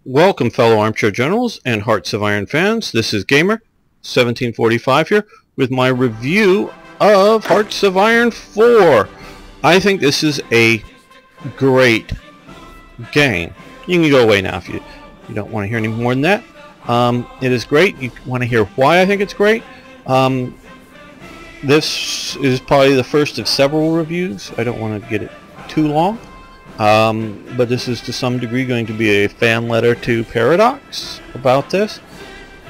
Welcome, fellow Armchair Generals and Hearts of Iron fans. This is Gamer 1745 here with my review of Hearts of Iron 4. I think this is a great game. You can go away now if you don't want to hear any more than that. It is great. You want to hear why I think it's great. This is probably the first of several reviews. I don't want to get it too long. But this is to some degree going to be a fan letter to Paradox about this.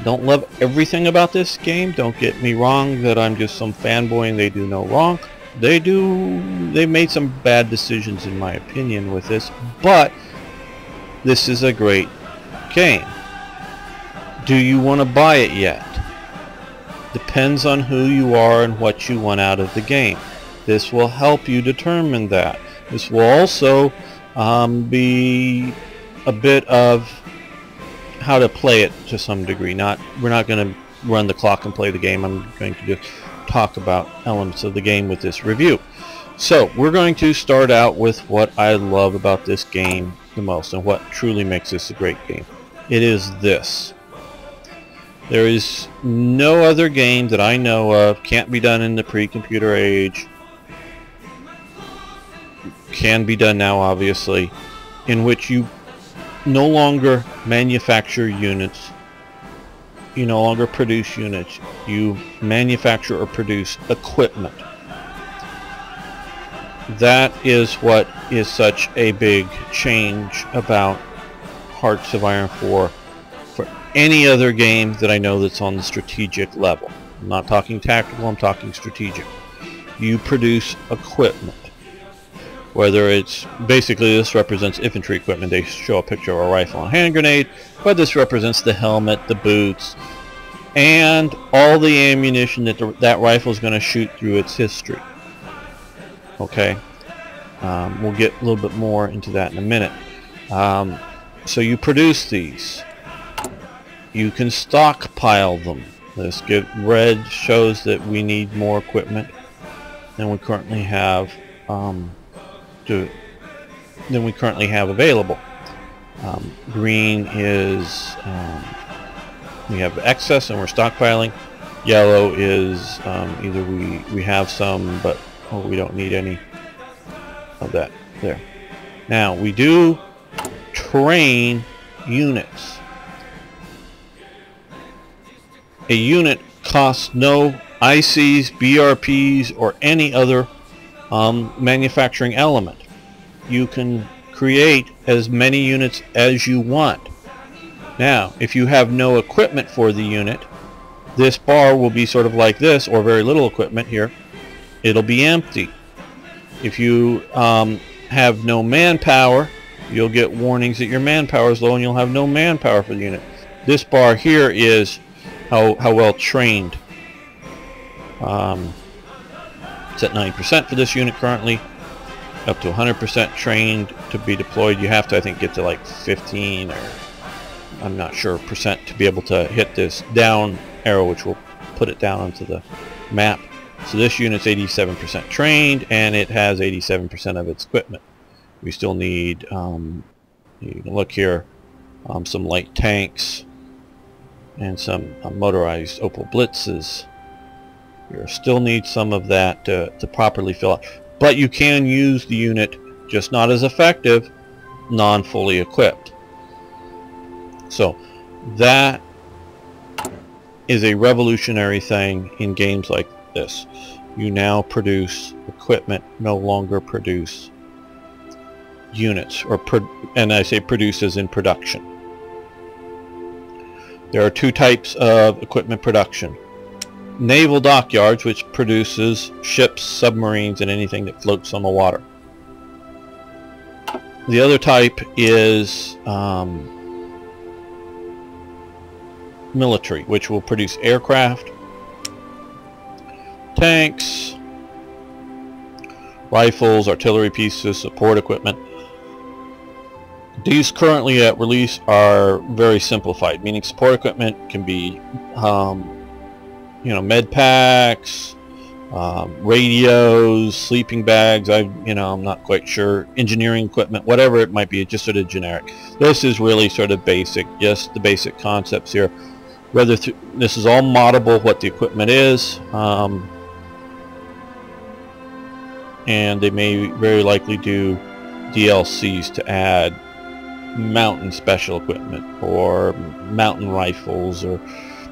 Don't love everything about this game. Don't get me wrong that I'm just some fanboy and they do no wrong. They made some bad decisions in my opinion with this, but this is a great game. Do you want to buy it yet? Depends on who you are and what you want out of the game. This will help you determine that. This will also be a bit of how to play it to some degree. We're not going to run the clock and play the game. I'm going to just talk about elements of the game with this review. So we're going to start out with what I love about this game the most and what truly makes this a great game. It is this. There is no other game that I know of, can't be done in the pre-computer age, can be done now obviously, in which you no longer manufacture units, you no longer produce units, you manufacture or produce equipment. That is what is such a big change about Hearts of Iron 4 for any other game that I know that's on the strategic level. I'm not talking tactical, I'm talking strategic. You produce equipment. Whether it's basically, this represents infantry equipment. They show a picture of a rifle and hand grenade, but this represents the helmet, the boots, and all the ammunition that that rifle is going to shoot through its history. Okay, we'll get a little bit more into that in a minute. So you produce these. You can stockpile them. This red shows that we need more equipment than we currently have. Than we currently have available. Green is we have excess and we're stockpiling. Yellow is either we have some but we don't need any of that there. Now we do train units. A unit costs no ICs, BRPs, or any other manufacturing element. You can create as many units as you want. Now, if you have no equipment for the unit, this bar will be sort of like this, or very little equipment here. It'll be empty. If you have no manpower, you'll get warnings that your manpower is low and you'll have no manpower for the unit. This bar here is how well trained. It's at 90% for this unit currently, up to 100% trained to be deployed. You have to, I think, get to like 15 or I'm not sure percent to be able to hit this down arrow, which will put it down onto the map. So this unit's 87% trained and it has 87% of its equipment. We still need, you can look here, some light tanks and some motorized Opel Blitzes. You still need some of that to properly fill out. But you can use the unit, just not as effective, non-fully equipped. So that is a revolutionary thing in games like this. You now produce equipment, no longer produce units, and I say produce as in production. There are two types of equipment production. Naval dockyards, which produces ships, submarines, and anything that floats on the water. The other type is military, which will produce aircraft, tanks, rifles, artillery pieces, support equipment. These currently at release are very simplified, meaning support equipment can be med packs, radios, sleeping bags. I'm not quite sure. Engineering equipment, whatever it might be, just sort of generic. This is really sort of basic, just the basic concepts here. Whether this is all moddable, what the equipment is, and they may very likely do DLCs to add mountain special equipment or mountain rifles or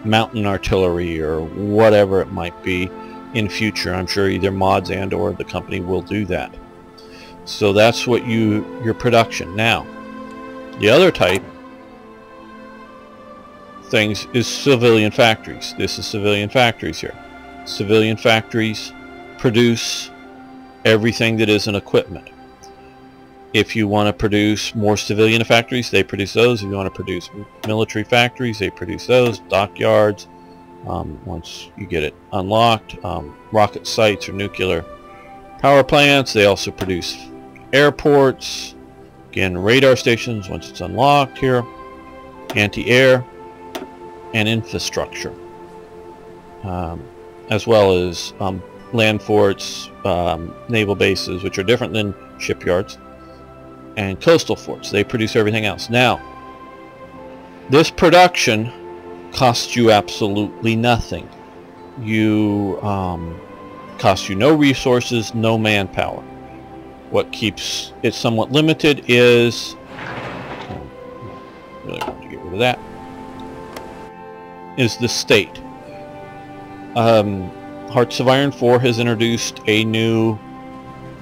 mountain artillery or whatever it might be in future. I'm sure either mods and or the company will do that. So that's what your production. Now the other type things is civilian factories. This is civilian factories here. Civilian factories produce everything that isn't equipment. If you want to produce more civilian factories, they produce those. If you want to produce military factories, they produce those. Dockyards, once you get it unlocked. Rocket sites or nuclear power plants. They also produce airports. Again, radar stations once it's unlocked here. Anti-air and infrastructure. As well as land forts, naval bases, which are different than shipyards, and coastal forts. They produce everything else. Now, this production costs you absolutely nothing. Costs you no resources, no manpower. What keeps it somewhat limited is, really want to get rid of that, is the state. Hearts of Iron 4 has introduced a new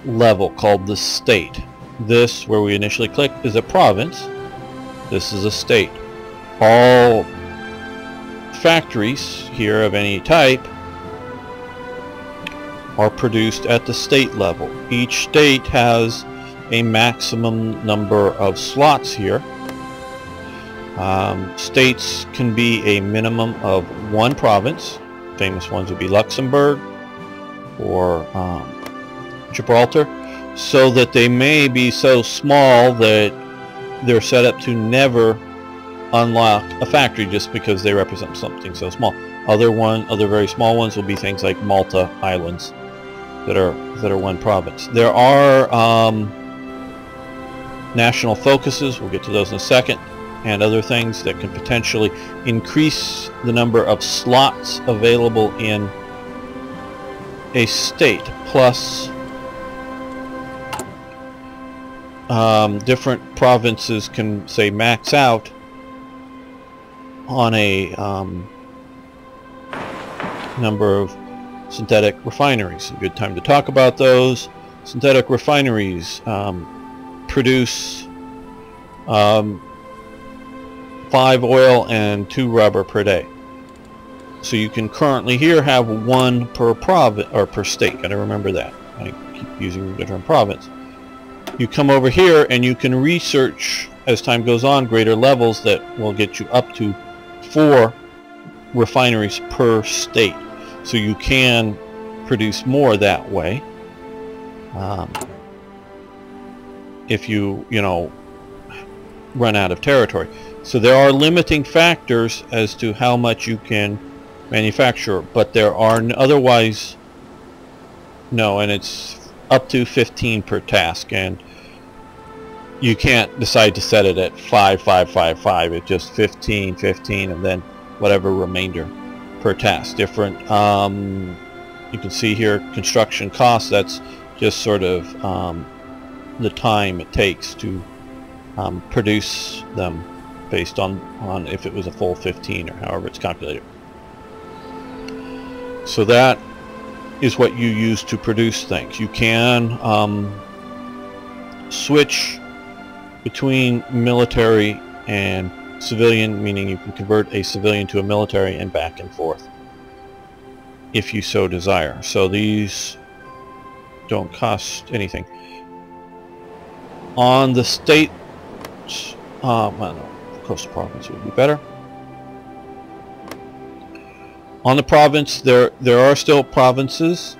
level called the state. This, where we initially click, is a province. This is a state. All factories here of any type are produced at the state level. Each state has a maximum number of slots here. States can be a minimum of one province. Famous ones would be Luxembourg or Gibraltar, so that they may be so small that they're set up to never unlock a factory just because they represent something so small. Other very small ones will be things like Malta Islands that are one province. There are national focuses, we'll get to those in a second, and other things that can potentially increase the number of slots available in a state. Plus, different provinces can, say, max out on a number of synthetic refineries. A good time to talk about those. Synthetic refineries produce 5 oil and 2 rubber per day. So you can currently here have 1 per province or per state. Gotta remember that. I keep using the term province. You come over here and you can research as time goes on greater levels that will get you up to 4 refineries per state. So you can produce more that way. If you run out of territory. So there are limiting factors as to how much you can manufacture, but there are otherwise no, and it's up to 15 per task, and you can't decide to set it at 5, 5, 5, 5. It's just 15, 15, and then whatever remainder per task. Different. You can see here construction costs. That's just sort of the time it takes to produce them, based on if it was a full 15 or however it's calculated. So that is what you use to produce things. You can switch between military and civilian, meaning you can convert a civilian to a military and back and forth if you so desire. So these don't cost anything. On the state, well, no, coastal province would be better. On the province, there are still provinces.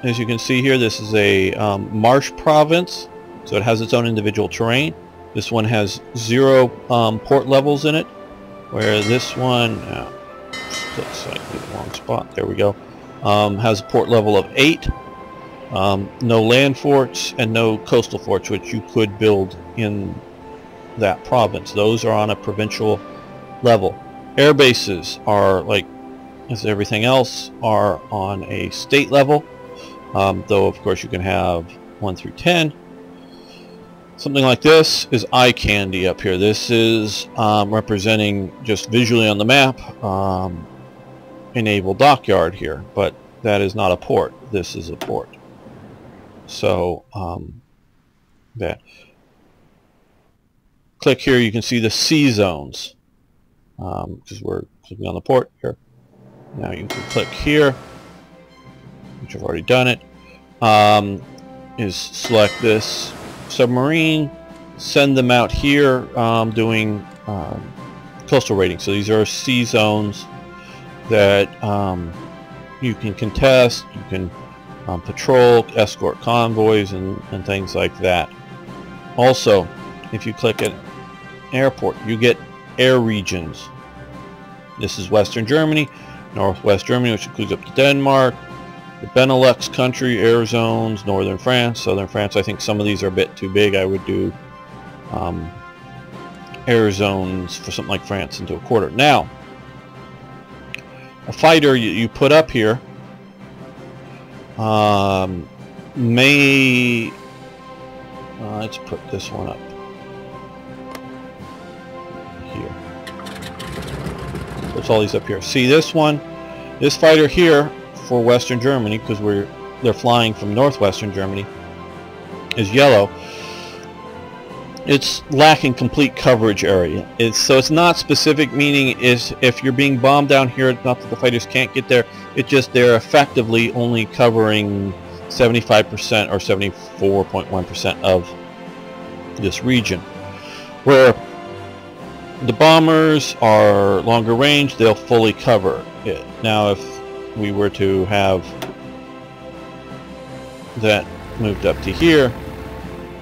As you can see here, this is a marsh province, so it has its own individual terrain. This one has 0 port levels in it, where this one looks like the wrong spot. There we go. has a port level of 8. No land forts and no coastal forts, which you could build in that province. Those are on a provincial level. Air bases are, like as everything else, are on a state level, though of course you can have 1 through 10. Something like this is eye candy up here. This is representing, just visually on the map, a naval dockyard here, but that is not a port. This is a port. So that. Click here, you can see the sea zones, because we're clicking on the port here. Now you can click here, which I've already done it, is select this submarine, send them out here, doing coastal rating. So these are sea zones that you can contest, you can patrol, escort convoys, and things like that. Also, if you click an airport, you get air regions. This is Western Germany, Northwest Germany, which includes up to Denmark, the Benelux country, air zones, Northern France, Southern France. I think some of these are a bit too big. I would do air zones for something like France into a quarter. Now, a fighter you put up here may... let's put this one up here. What's all these up here? See this one? This fighter here for Western Germany, because they're flying from northwestern Germany, is yellow. It's lacking complete coverage area. So it's not specific, meaning is if you're being bombed down here, it's not that the fighters can't get there, it's just they're effectively only covering 75% or 74.1% of this region. Where the bombers are longer range, they'll fully cover it. Now if we were to have that moved up to here,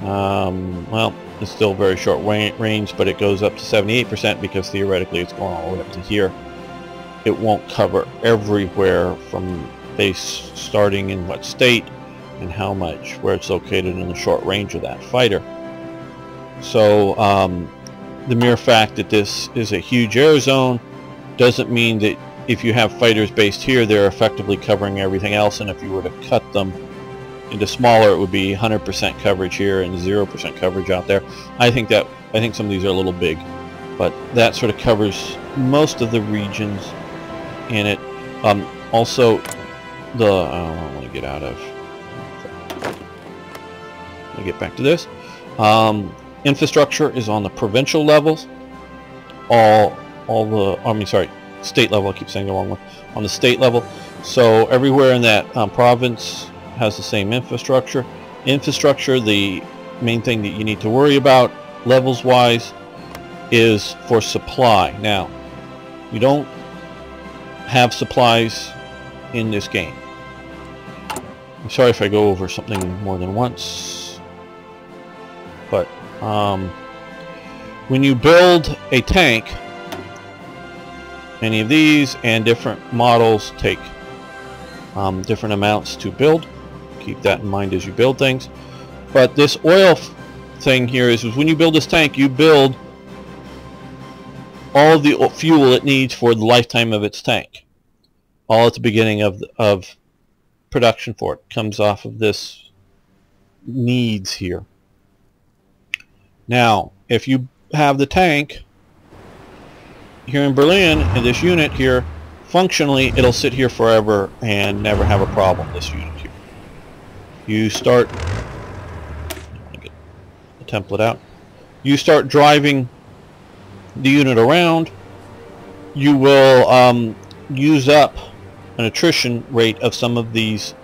well, it's still very short range, but it goes up to 78% because theoretically it's going all the way up to here. It won't cover everywhere from base starting in what state and how much, where it's located in the short range of that fighter. So the mere fact that this is a huge air zone doesn't mean that if you have fighters based here, they're effectively covering everything else, and if you were to cut them into smaller, it would be 100% coverage here and 0% coverage out there. I think some of these are a little big, but that sort of covers most of the regions in it. Also, I want to get out of. Let me get back to this. Infrastructure is on the provincial levels. State level. I keep saying the wrong one. On the state level. So everywhere in that province has the same infrastructure. The main thing that you need to worry about, levels wise, is for supply. Now, you don't have supplies in this game. I'm sorry if I go over something more than once, but when you build a tank, any of these and different models take different amounts to build. Keep that in mind as you build things. But this oil thing here is when you build this tank, you build all of the fuel it needs for the lifetime of its tank. All at the beginning of production for it comes off of this needs here. Now, if you have the tank here in Berlin, in this unit here, functionally it'll sit here forever and never have a problem, this unit here. You start, get the template out, you start driving the unit around, you will use up an attrition rate of some of these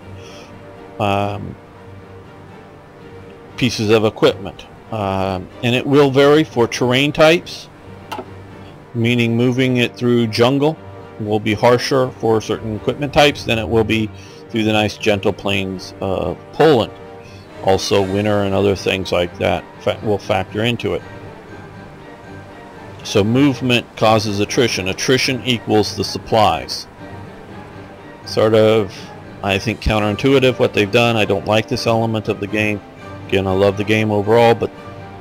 pieces of equipment. And it will vary for terrain types, meaning moving it through jungle will be harsher for certain equipment types than it will be through the nice gentle plains of Poland. Also winter and other things like that will factor into it. So movement causes attrition. Attrition equals the supplies. sort of, I think, counterintuitive what they've done. I don't like this element of the game. Again, I love the game overall, but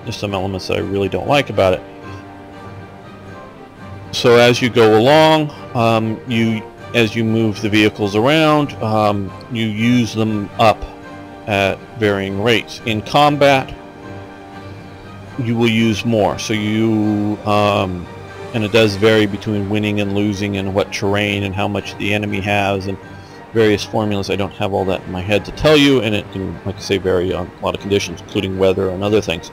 there's some elements that I really don't like about it. So as you go along, as you move the vehicles around, you use them up at varying rates. In combat, you will use more. So you, and it does vary between winning and losing, and what terrain and how much the enemy has, and various formulas. I don't have all that in my head to tell you, and it can, like I say, vary on a lot of conditions, including weather and other things.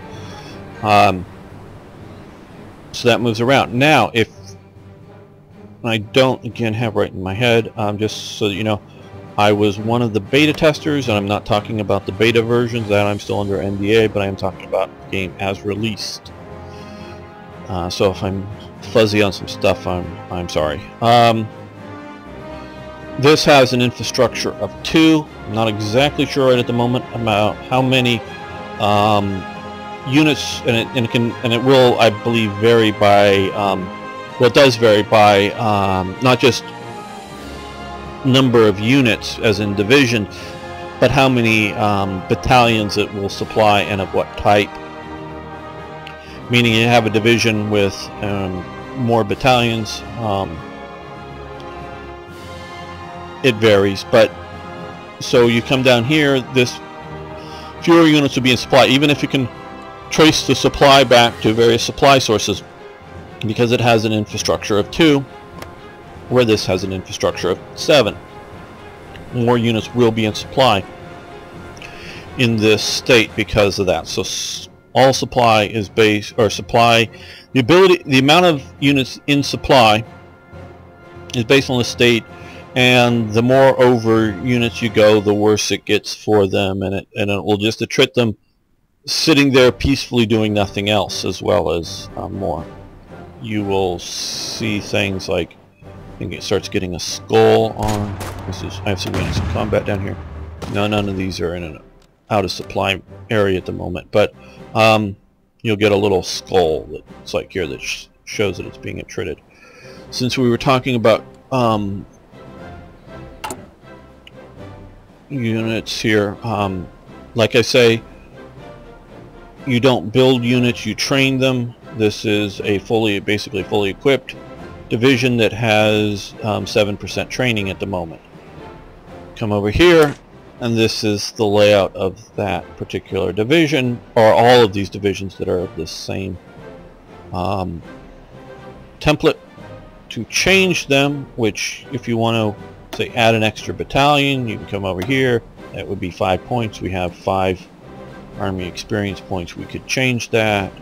So that moves around. Now, if I don't, again, have right in my head, just so that you know, I was one of the beta testers, and I'm not talking about the beta versions, that I'm still under NDA, but I am talking about the game as released. So if I'm fuzzy on some stuff, I'm sorry. This has an infrastructure of 2. I'm not exactly sure right at the moment about how many units, and it will, I believe, vary by. Well, it does vary by not just number of units, as in division, but how many battalions it will supply and of what type. Meaning, you have a division with more battalions. It varies, but so you come down here, this fewer units will be in supply, even if you can trace the supply back to various supply sources, because it has an infrastructure of 2, where this has an infrastructure of 7. More units will be in supply in this state because of that. So all supply is based, or supply, the amount of units in supply is based on the state, and the more over units you go, the worse it gets for them, and it will just attrit them sitting there peacefully doing nothing else, as well as more. You will see things like, I think it starts getting a skull on. I have some units in combat down here. No, none of these are in an out of supply area at the moment, but you'll get a little skull that's like here that shows that it's being attrited. Since we were talking about units here, like I say, you don't build units, you train them. This is a basically fully equipped division that has 7% training at the moment. Come over here, and this is the layout of that particular division, or all of these divisions that are of the same template. To change them, which if you want to say add an extra battalion, you can come over here. That would be 5 points. We have 5 army experience points. We could change that,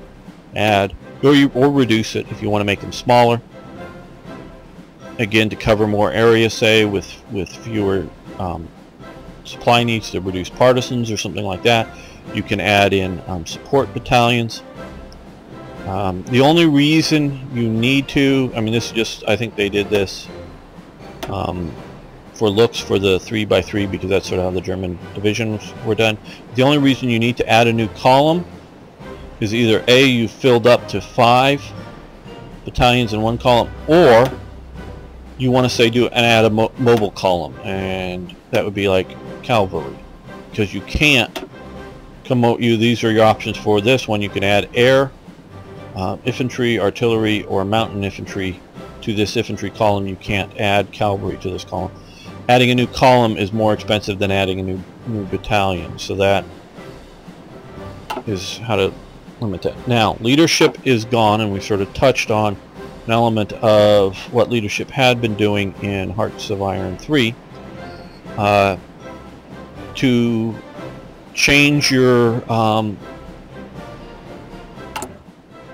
add, or reduce it if you want to make them smaller. Again, to cover more area, say with fewer supply needs, to reduce partisans or something like that. You can add in support battalions. The only reason you need to, I mean, this is just, I think they did this for looks for the 3x3, because that's sort of how the German divisions were done. The only reason you need to add a new column is either A, you filled up to 5 battalions in one column, or you want to say add a mobile column, and that would be like cavalry, because you can't these are your options for this one. You can add air, infantry, artillery, or mountain infantry to this infantry column. You can't add cavalry to this column. Adding a new column is more expensive than adding a new battalion, so that is how to limit that. Now, leadership is gone, and we sort of touched on an element of what leadership had been doing in Hearts of Iron 3. To change your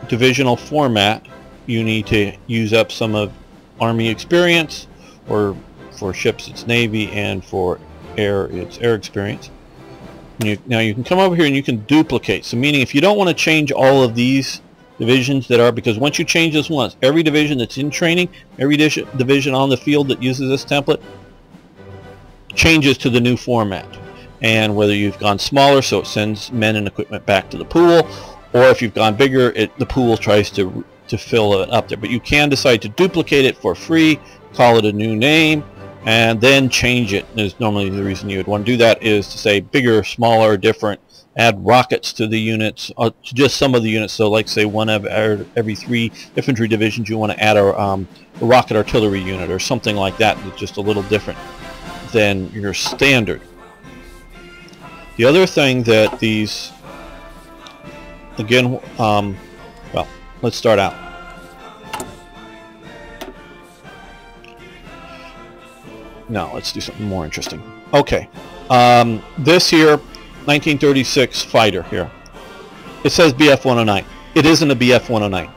divisional format, you need to use up some of Army experience, or for ships it's Navy, and for air it's air experience. Now you can come over here and you can duplicate. So meaning, if you don't want to change all of these divisions that are, because once you change this once, every division that's in training, every division on the field that uses this template changes to the new format. And whether you've gone smaller, so it sends men and equipment back to the pool, or if you've gone bigger, the pool tries to fill it up there. But you can decide to duplicate it for free, call it a new name, and then change it. Is normally the reason you would want to do that, is to say bigger, smaller, different, add rockets to the units, to just some of the units. So like say one of every 3 infantry divisions you want to add a rocket artillery unit or something like that, that's just a little different than your standard. The other thing that these, again, well, let's start out. No, let's do something more interesting. Okay, this here, 1936 fighter here. It says BF-109. It isn't a BF-109.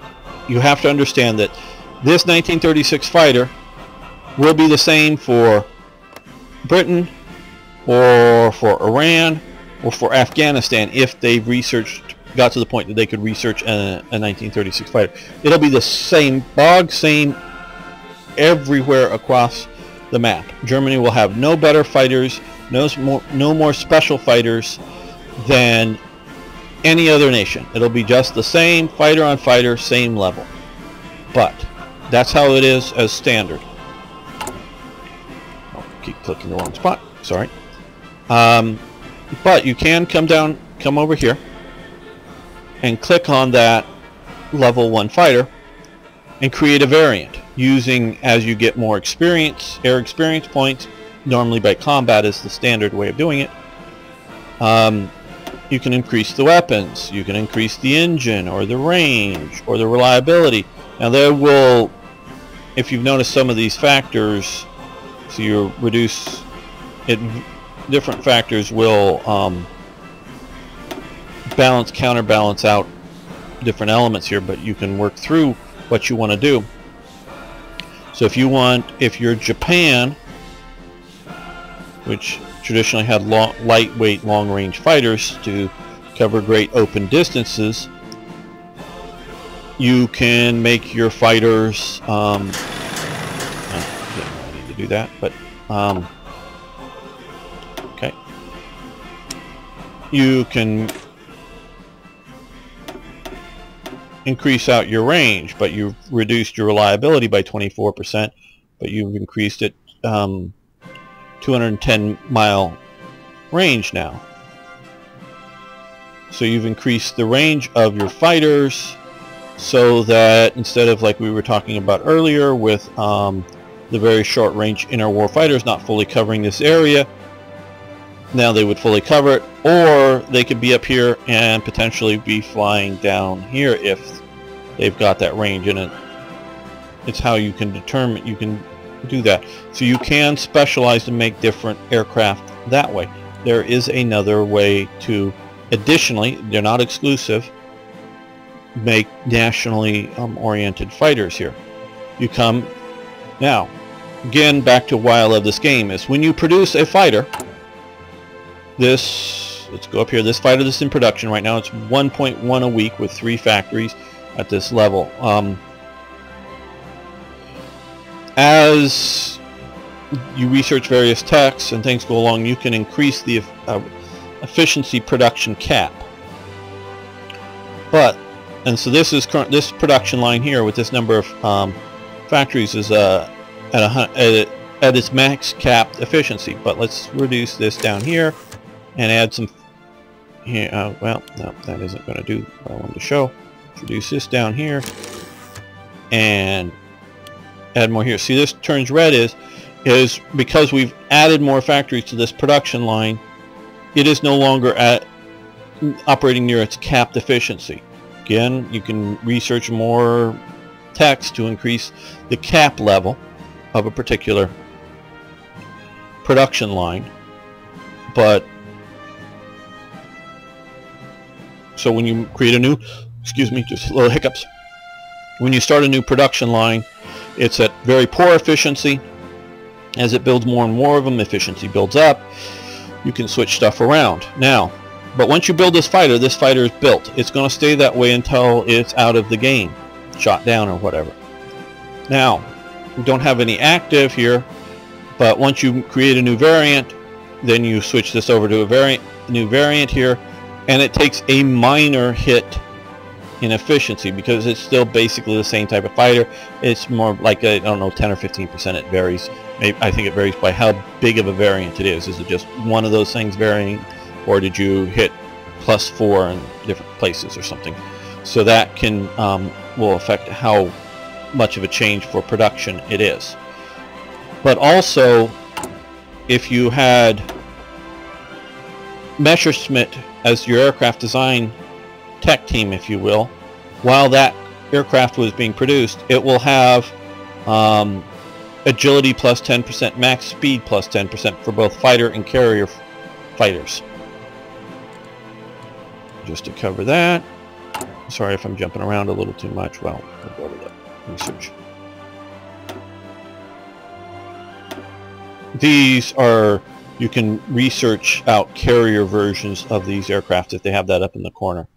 You have to understand that this 1936 fighter will be the same for Britain or for Iran or for Afghanistan if they've got to the point that they could research a 1936 fighter. It'll be the same same everywhere across the map. Germany will have no better fighters, no more special fighters than any other nation. It'll be just the same fighter on fighter, same level. But that's how it is as standard. Oh, keep clicking the wrong spot. Sorry. But you can come over here and click on that level 1 fighter and create a variant using, as you get more experience, air experience points, normally by combat is the standard way of doing it. You can increase the weapons, you can increase the engine or the range or the reliability. Now there will, if you've noticed some of these factors, so you reduce it, different factors will counterbalance out different elements here, but you can work through what you want to do. So if you're Japan, which traditionally had lightweight long-range fighters to cover great open distances, you can make your fighters I didn't need to do that, but okay, you can increase out your range, but you've reduced your reliability by 24%, but you've increased it 210 mile range now. So you've increased the range of your fighters so that instead of, like we were talking about earlier, with the very short range interwar fighters not fully covering this area, now they would fully cover it, or they could be up here and potentially be flying down here if they've got that range in it. It's how you can determine, you can do that. So you can specialize and make different aircraft that way. There is another way to, additionally, they're not exclusive, make nationally oriented fighters here. You come, now, again, back to why I love this game, is when you produce a fighter, this, let's go up here, this fighter that's in production right now, it's 1.1 a week with 3 factories at this level. As you research various techs and things go along, you can increase the efficiency production cap. But, and so this is this production line here with this number of factories is at its max capped efficiency. But let's reduce this down here and add some here. Well, no, that isn't going to do what I wanted to show. Reduce this down here and add more here. See, this turns red is because we've added more factories to this production line. It is no longer operating near its capped efficiency. Again, you can research more text to increase the cap level of a particular production line. But so when you create a new, excuse me, just little hiccups. When you start a new production line, it's at very poor efficiency. As it builds more and more of them, efficiency builds up. You can switch stuff around. Now, but once you build this fighter is built. It's going to stay that way until it's out of the game, shot down or whatever. Now, we don't have any active here, but once you create a new variant, then you switch this over to a new variant here, and it takes a minor hit in efficiency, because it's still basically the same type of fighter. It's more like I don't know, 10 or 15%. It varies. Maybe, I think it varies by how big of a variant it is. Is it just one of those things varying, or did you hit +4 in different places or something? So that can will affect how much of a change for production it is. But also, if you had Messerschmitt as your aircraft design tech team, if you will, while that aircraft was being produced, it will have agility +10%, max speed +10% for both fighter and carrier fighters. Just to cover that. Sorry if I'm jumping around a little too much. Well, we'll go to the research. These are, you can research out carrier versions of these aircraft if they have that up in the corner.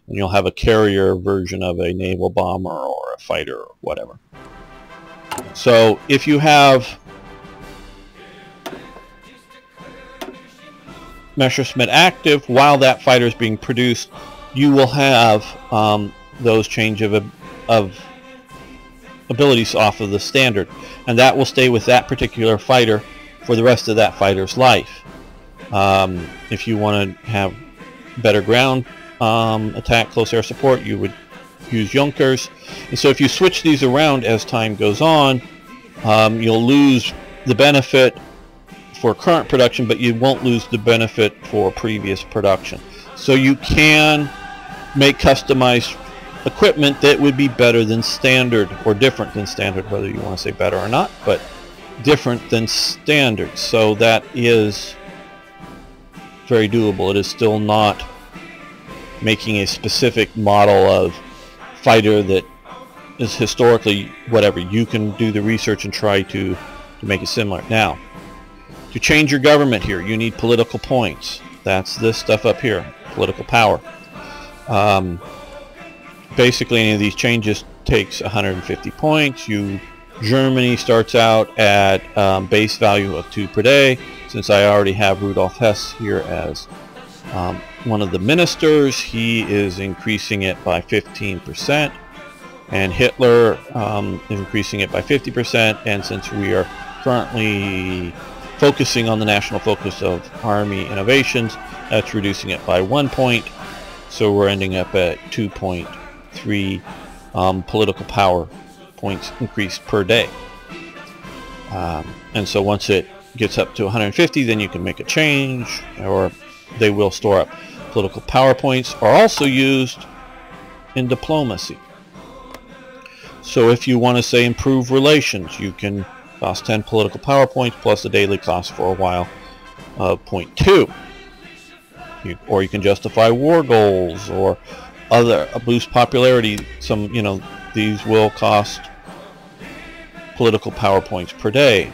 And you'll have a carrier version of a naval bomber or a fighter or whatever. So if you have Messerschmitt active while that fighter is being produced, you will have those change of abilities off of the standard, and that will stay with that particular fighter for the rest of that fighter's life. If you want to have better ground attack, close air support, you would use Junkers. And so if you switch these around as time goes on, you'll lose the benefit for current production, but you won't lose the benefit for previous production. So you can make customized equipment that would be better than standard, or different than standard, whether you want to say better or not, but different than standard. So that is very doable. It is still not making a specific model of fighter that is historically whatever. You can do the research and try to make it similar. Now, to change your government here, you need political points. That's this stuff up here, political power. Basically, any of these changes takes 150 points. Germany starts out at base value of 2 per day. Since I already have Rudolf Hess here as one of the ministers, he is increasing it by 15%, and Hitler is increasing it by 50%. And since we are currently focusing on the national focus of Army innovations, that's reducing it by 1 point. So we're ending up at 2.3 political power points increased per day. And so once it gets up to 150, then you can make a change, or they will store up. Political power points are also used in diplomacy. So if you want to say improve relations, you can cost 10 political power points plus a daily cost for a while of 0.2. Or you can justify war goals or other boost popularity. Some, these will cost political power points per day.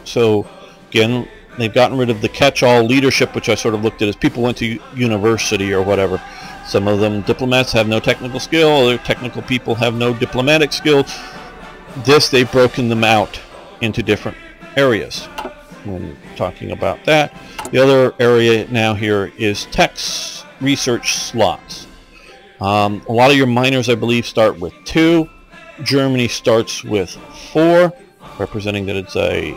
So again, they've gotten rid of the catch-all leadership, which I sort of looked at as people went to university or whatever. Some of them diplomats have no technical skill, other technical people have no diplomatic skill. This, they've broken them out into different areas when talking about that. The other area now here is text research slots. A lot of your minors, I believe, start with 2. Germany starts with 4, representing that it's a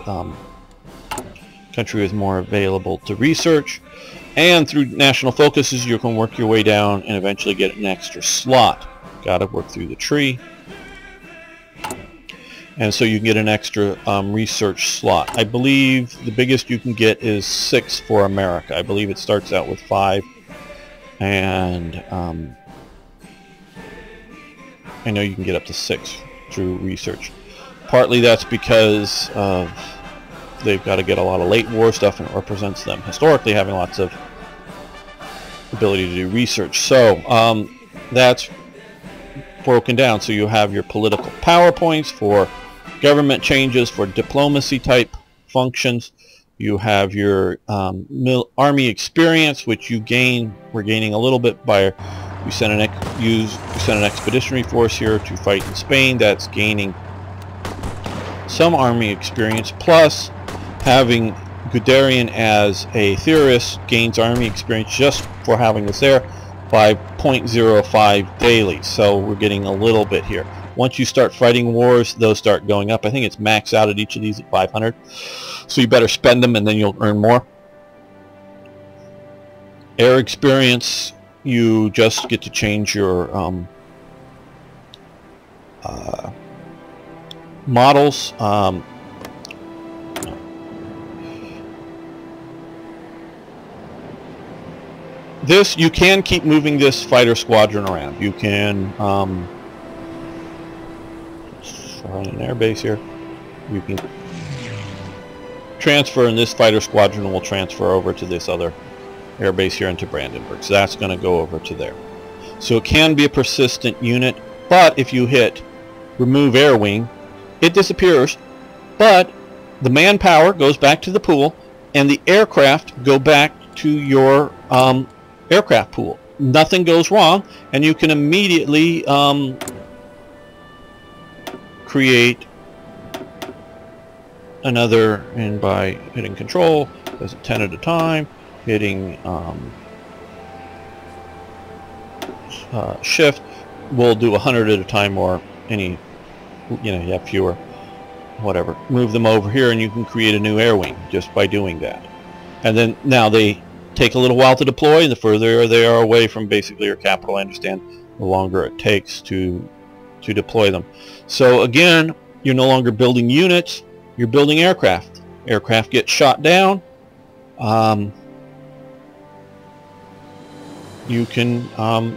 country with more available to research. And through national focuses, you can work your way down and eventually get an extra slot. Got to work through the tree. And so you can get an extra research slot. I believe the biggest you can get is 6 for America. I believe it starts out with 5. And I know you can get up to 6 through research. Partly that's because they've got to get a lot of late war stuff, and it represents them historically having lots of ability to do research. So that's broken down. So you have your political power points for government changes, for diplomacy type functions. You have your army experience, which you gain. We're gaining a little bit by you send an expeditionary force here to fight in Spain. That's gaining some army experience, plus having Guderian as a theorist gains army experience just for having this there by 0.05 daily, so we're getting a little bit here. Once you start fighting wars, those start going up. I think it's maxed out at each of these at 500, so you better spend them and then you'll earn more. Air experience, you just get to change your models. This, you can keep moving this fighter squadron around. You can run an airbase here. You can transfer, and this fighter squadron will transfer over to this other airbase here into Brandenburg. So that's going to go over to there. So it can be a persistent unit, but if you hit remove air wing, it disappears, but the manpower goes back to the pool, and the aircraft go back to your aircraft pool. Nothing goes wrong, and you can immediately create another, and by hitting control, does it 10 at a time, hitting shift will do 100 at a time, or any, you know, you have fewer, whatever. Move them over here and you can create a new air wing just by doing that. And then now they take a little while to deploy, and the further they are away from basically your capital, I understand, the longer it takes to deploy them. So again, you're no longer building units, you're building aircraft. Aircraft get shot down. You can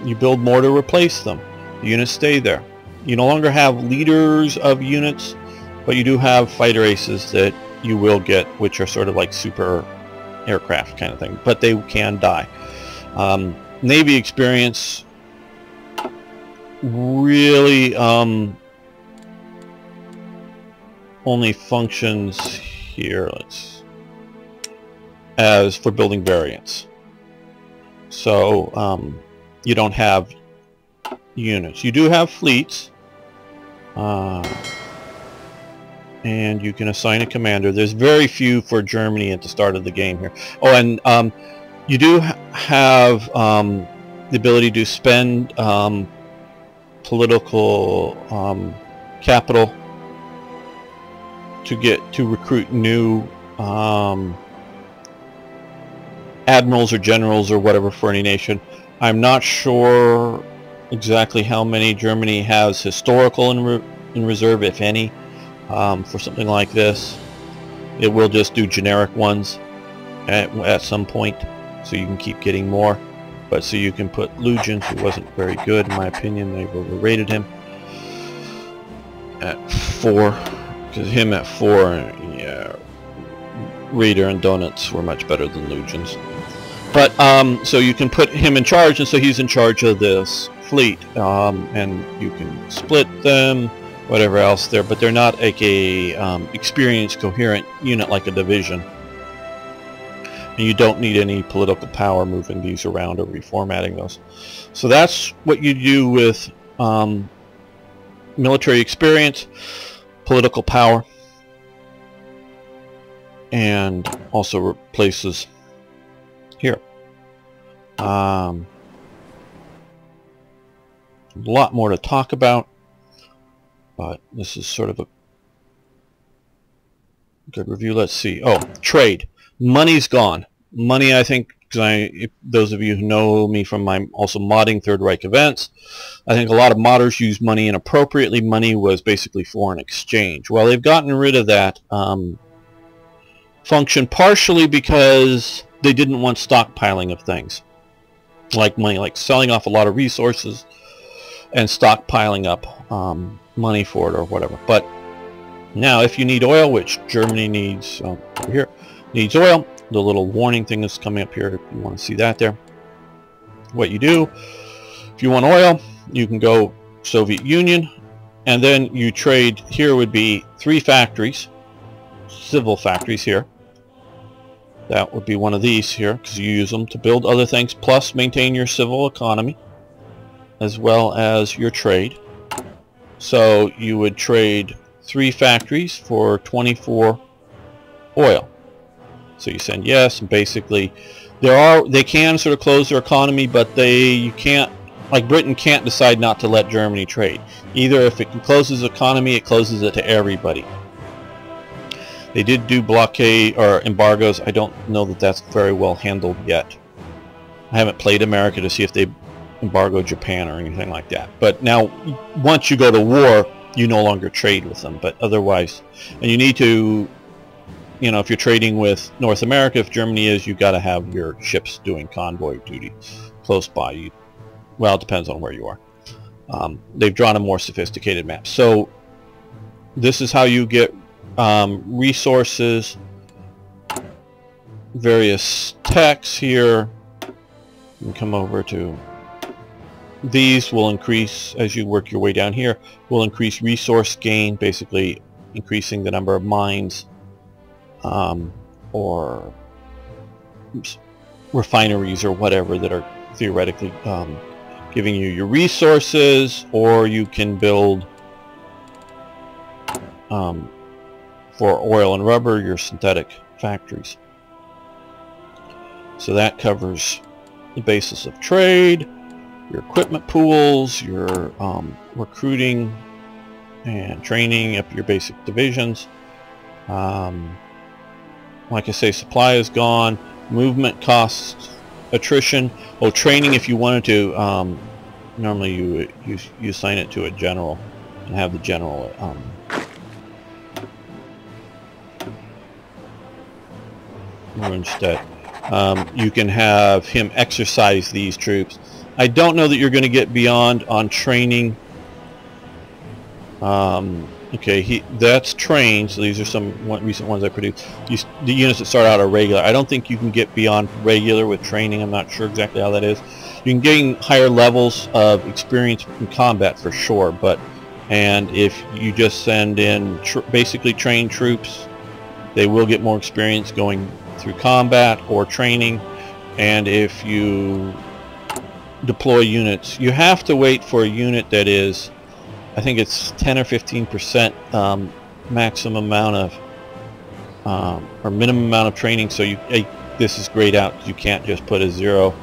you build more to replace them. The units stay there. You no longer have leaders of units, but you do have fighter aces that you will get, which are sort of like super aircraft kind of thing, but they can die. Navy experience really only functions here, as for building variants. So you don't have units. You do have fleets, and you can assign a commander. There's very few for Germany at the start of the game here. Oh, and you do have the ability to spend political capital to recruit new admirals or generals or whatever for any nation. I'm not sure exactly how many Germany has historical in reserve, if any, for something like this. It will just do generic ones at some point, so you can keep getting more. But so you can put Lugens, who wasn't very good in my opinion. They've overrated him at 4, because him at 4, yeah, Raider and Donuts were much better than Lugens. But so you can put him in charge, and so he's in charge of this fleet, and you can split them, whatever else there, but they're not like a experienced, coherent unit like a division. And you don't need any political power moving these around or reformatting those. So that's what you do with military experience, political power, and also replaces here. A lot more to talk about, but this is sort of a good review. Let's see. Oh, trade. Money's gone. Money, I think, because those of you who know me from my also modding Third Reich events, I think a lot of modders use money inappropriately. Money was basically foreign exchange. Well, they've gotten rid of that function, partially because they didn't want stockpiling of things like money, like selling off a lot of resources and stockpiling up money for it or whatever. But now if you need oil, which Germany needs over here, needs oil, the little warning thing is coming up here if you want to see that there. What you do, if you want oil, you can go Soviet Union, and then you trade. Here would be 3 factories, civil factories here. That would be one of these here, because you use them to build other things, plus maintain your civil economy, as well as your trade. So you would trade 3 factories for 24 oil. So you send yes, and basically they can sort of close their economy, but you can't like Britain can't decide not to let Germany trade. Either if it closes the economy, it closes it to everybody. They did do blockade or embargoes. I don't know that that's very well handled yet. I haven't played America to see if they embargo Japan or anything like that. But now, once you go to war, you no longer trade with them. But otherwise, and you need to, you know, if you're trading with North America, if Germany is, you got to have your ships doing convoy duty close by. Well, it depends on where you are. They've drawn a more sophisticated map. So this is how you get resources, various techs here. You can come over to these. Will increase as you work your way down here. Will increase resource gain, basically increasing the number of mines or refineries or whatever that are theoretically giving you your resources, or you can build for oil and rubber your synthetic factories. So that covers the basis of trade, your equipment pools, your recruiting and training up your basic divisions. Like I say, supply is gone, movement costs, attrition. Oh, training, if you wanted to, normally you assign it to a general and have the general instead. You can have him exercise these troops. I don't know that you're going to get beyond on training. Okay, that's trained, so these are some recent ones I produced. The units that start out are regular. I don't think you can get beyond regular with training. I'm not sure exactly how that is. You can gain higher levels of experience in combat for sure, and if you just send in basically trained troops, they will get more experience going through combat or training. And if you deploy units, you have to wait for a unit that is, I think it's 10 or 15% maximum amount of or minimum amount of training. So this is grayed out. You can't just put a 0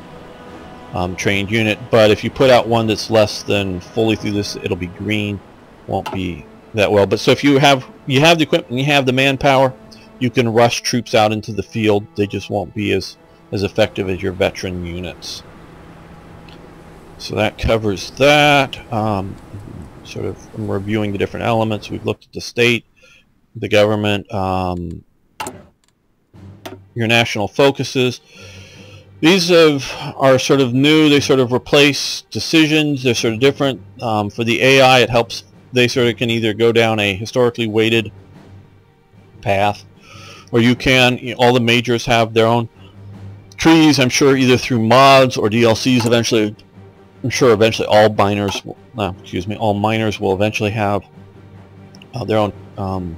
trained unit. But if you put out one that's less than fully through this, it'll be green. Won't be that well. But so if you have the equipment, you have the manpower, you can rush troops out into the field. They just won't be as effective as your veteran units. So that covers that. Sort of I'm reviewing the different elements. We've looked at the state, the government, your national focuses. These are sort of new. They sort of replace decisions. They're sort of different. For the AI, it helps. They sort of can either go down a historically weighted path, or you can, all the majors have their own trees, I'm sure, either through mods or DLCs eventually. I'm sure eventually all miners will eventually have their own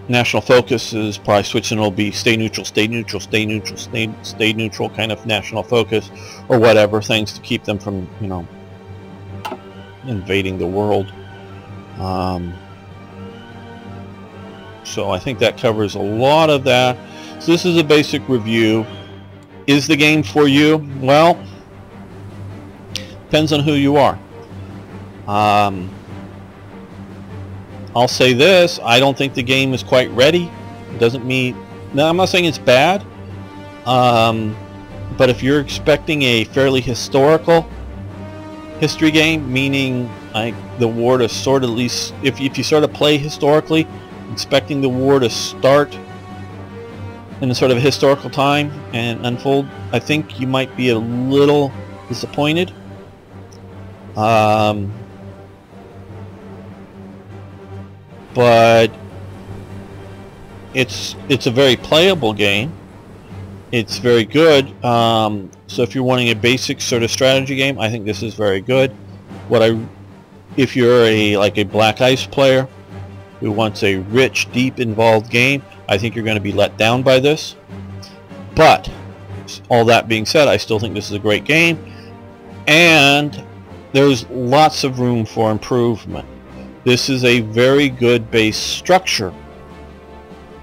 national focuses. Probably switching will be stay neutral, stay neutral, stay neutral, stay neutral kind of national focus, or whatever, things to keep them from, invading the world. So I think that covers a lot of that. So this is a basic review. Is the game for you? Well, depends on who you are. I'll say this, I don't think the game is quite ready. It doesn't mean, no, I'm not saying it's bad, but if you're expecting a fairly historical history game, meaning like the war to sort of, at least if you sort of play historically, expecting the war to start in a sort of historical time and unfold, I think you might be a little disappointed. But it's a very playable game. It's very good. So if you're wanting a basic sort of strategy game, I think this is very good. If you're a Black Ice player who wants a rich, deep, involved game, I think you're going to be let down by this. But all that being said, I still think this is a great game, and there's lots of room for improvement. This is a very good base structure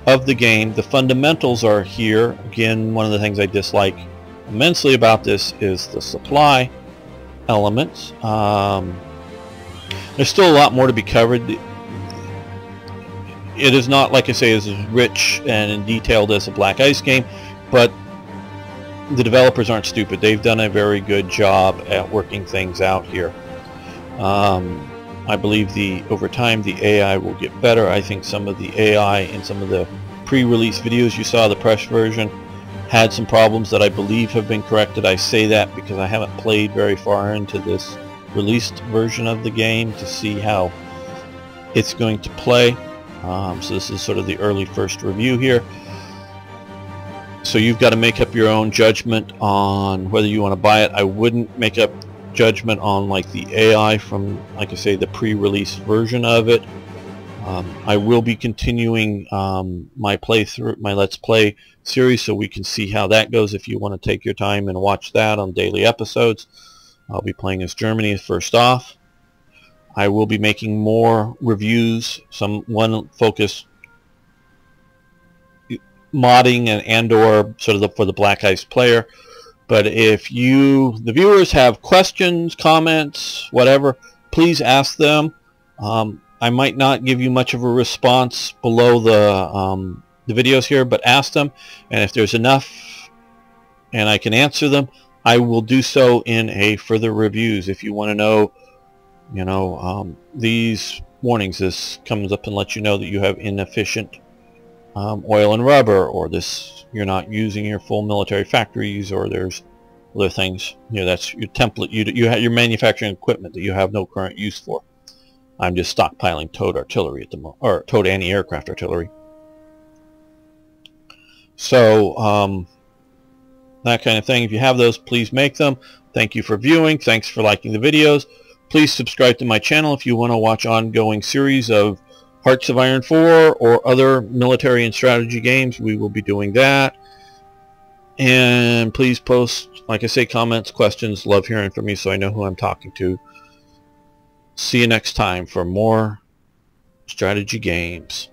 of the game. The fundamentals are here. Again, one of the things I dislike immensely about this is the supply elements. There's still a lot more to be covered. It is not, like I say, as rich and detailed as a Black Ice game, but the developers aren't stupid. They've done a very good job at working things out here. I believe over time the AI will get better. I think some of the AI in some of the pre-release videos you saw, the press version, had some problems that I believe have been corrected. I say that because I haven't played very far into this released version of the game to see how it's going to play. So this is sort of the early first review here. So you've got to make up your own judgment on whether you want to buy it. I wouldn't make up judgment on like the AI from, like I say, the pre-release version of it. I will be continuing my playthrough, my Let's Play series, so we can see how that goes. If you want to take your time and watch that on daily episodes, I'll be playing as Germany first off. I will be making more reviews, one focus modding and/or sort of for the Black Ice player. But if you, the viewers, have questions, comments, whatever, please ask them. I might not give you much of a response below the videos here, but ask them, and if there's enough and I can answer them, I will do so in a further reviews. If you want to know, you know, these warnings, this comes up and lets you know that you have inefficient oil and rubber, or this, you're not using your full military factories, or there's other things. You know, that's your template. You have your manufacturing equipment that you have no current use for. I'm just stockpiling towed artillery at the moment, or towed anti-aircraft artillery. So that kind of thing. If you have those, please make them. Thank you for viewing. Thanks for liking the videos. Please subscribe to my channel if you want to watch ongoing series of Hearts of Iron 4 or other military and strategy games. We will be doing that. And please post, like I say, comments, questions. Love hearing from you so I know who I'm talking to. See you next time for more strategy games.